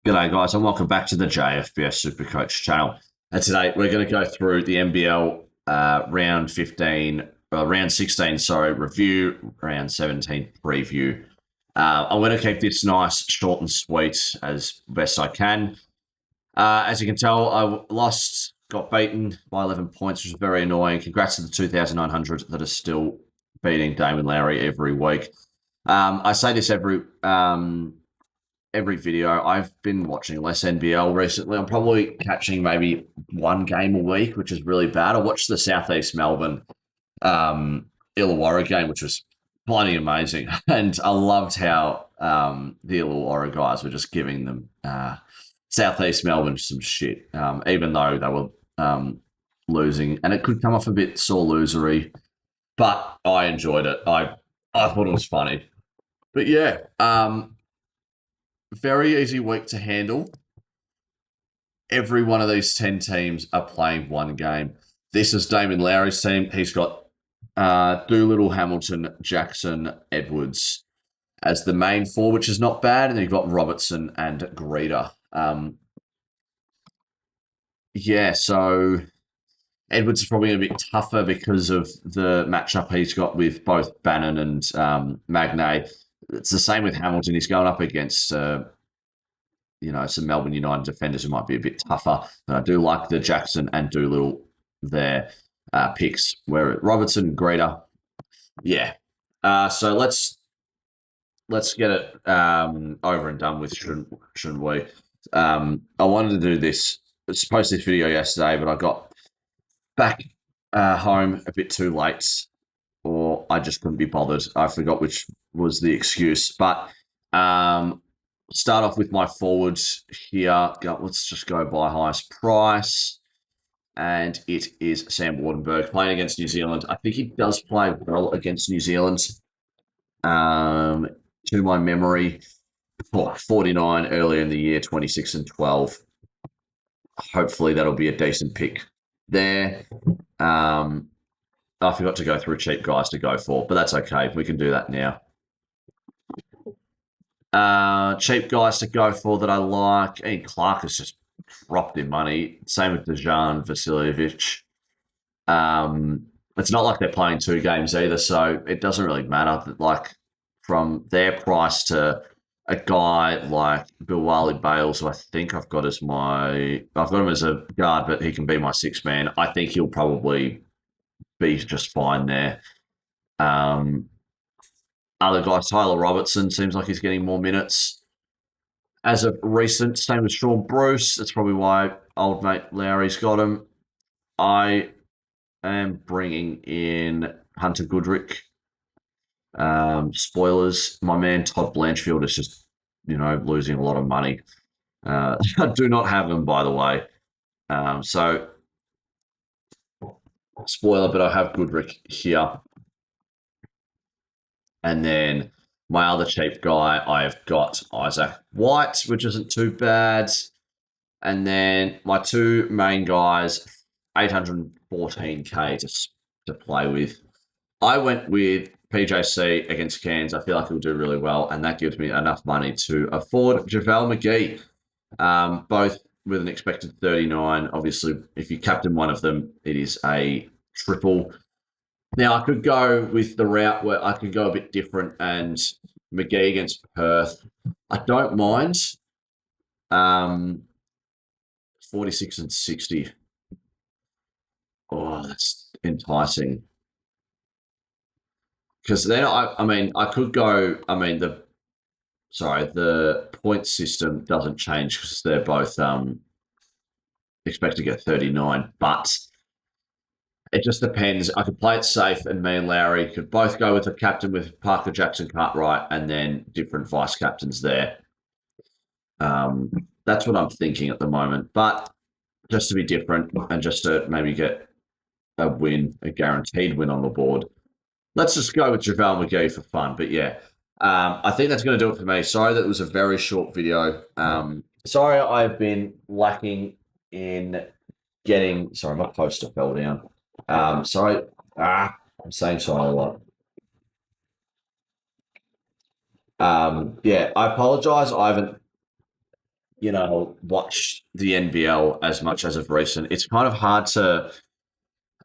G'day guys and welcome back to the JFBS SuperCoach channel. And today we're going to go through the NBL round 16, review, round 17 preview. I'm going to keep this nice, short and sweet as best I can. As you can tell, I lost, got beaten by 11 points, which was very annoying. Congrats to the 2,900 that are still beating Damon Lowry every week. I say this every video. I've been watching less NBL recently. I'm probably catching maybe one game a week, which is really bad. I watched the Southeast Melbourne Illawarra game, which was bloody amazing. And I loved how the Illawarra guys were just giving them Southeast Melbourne some shit, even though they were losing. And it could come off a bit sore losery, but I enjoyed it. I thought it was funny. But yeah, very easy week to handle. Every one of these 10 teams are playing one game. This is Damon Lowry's team. He's got Doolittle, Hamilton, Jackson, Edwards as the main four, which is not bad. And then you've got Robertson and Greeter. So Edwards is probably a bit tougher because of the matchup he's got with both Bannon and Magnay. It's the same with Hamilton. He's going up against, some Melbourne United defenders who might be a bit tougher. But I do like the Jackson and Doolittle their picks. Where Robertson, Greeter, so let's get it over and done with, shouldn't we? I wanted to do this. I was supposed to this video yesterday, but I got back home a bit too late, or I just couldn't be bothered. I forgot which was the excuse. But start off with my forwards here. Let's just go by highest price. And it is Sam Wardenberg playing against New Zealand. I think he does play well against New Zealand. To my memory, 49 earlier in the year, 26 and 12. Hopefully that'll be a decent pick there. I forgot to go through cheap guys to go for, but that's okay. We can do that now. Cheap guys to go for that I like. Ian Clark has just dropped in money. Same with Dejan Vasiljevic. It's not like they're playing two games either, so it doesn't really matter. Like from their price to a guy like Bilwali Bales, who I think I've got him as a guard, but he can be my sixth man. I think he'll probably be just fine there. Other guys, Tyler Robertson seems like he's getting more minutes as of recent. Same with Sean Bruce. That's probably why old mate Lowry's got him. I am bringing in Hunter Goodrick. Spoilers, my man Todd Blanchfield is just, losing a lot of money. I do not have him, by the way. So, spoiler, but I have Goodrick here. And then my other cheap guy, I've got Isaac White, which isn't too bad. And then my two main guys, 814K to play with. I went with PJC against Cairns. I feel like he'll do really well, and that gives me enough money to afford JaVale McGee, both with an expected 39. Obviously, if you captain one of them, it is a triple. Now, I could go with the route where I could go a bit different and McGee against Perth. I don't mind 46 and 60. Oh, that's enticing. Because then, I could go, the point system doesn't change because they're both expect to get 39, but it just depends. I could play it safe, and me and Lowry could both go with a captain with Parker, Jackson, Cartwright, and then different vice captains there. That's what I'm thinking at the moment. But just to be different and just to maybe get a win, a guaranteed win on the board, let's just go with JaVale McGee for fun. But yeah, I think that's going to do it for me. Sorry that it was a very short video. Sorry I've been lacking in getting... Sorry, my poster fell down. I'm saying sorry a lot. I apologize. I haven't watch the NBL as much as of recent. It's kind of hard to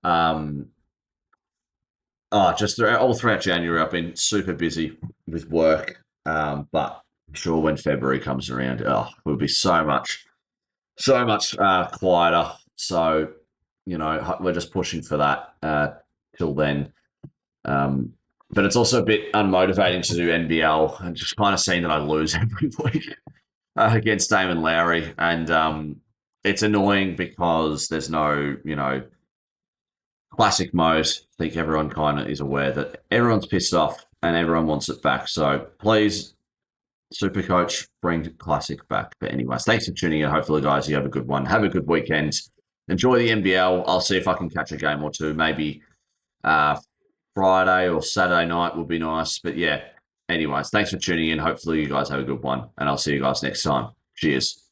um, just all throughout January, I've been super busy with work. But I'm sure when February comes around, will be so much quieter. So, we're just pushing for that till then. Um, but it's also a bit unmotivating to do NBL and just kind of seeing that I lose every week against Damon Lowry. And it's annoying because there's no, classic mode. I think everyone kind of is aware that everyone's pissed off and everyone wants it back. So please, SuperCoach, bring classic back. But anyways, thanks for tuning in. Hopefully, guys, you have a good one. Have a good weekend. Enjoy the NBL. I'll see if I can catch a game or two. Maybe uh, Friday or Saturday night would be nice. But yeah, anyways, thanks for tuning in. Hopefully, you guys have a good one. And I'll see you guys next time. Cheers.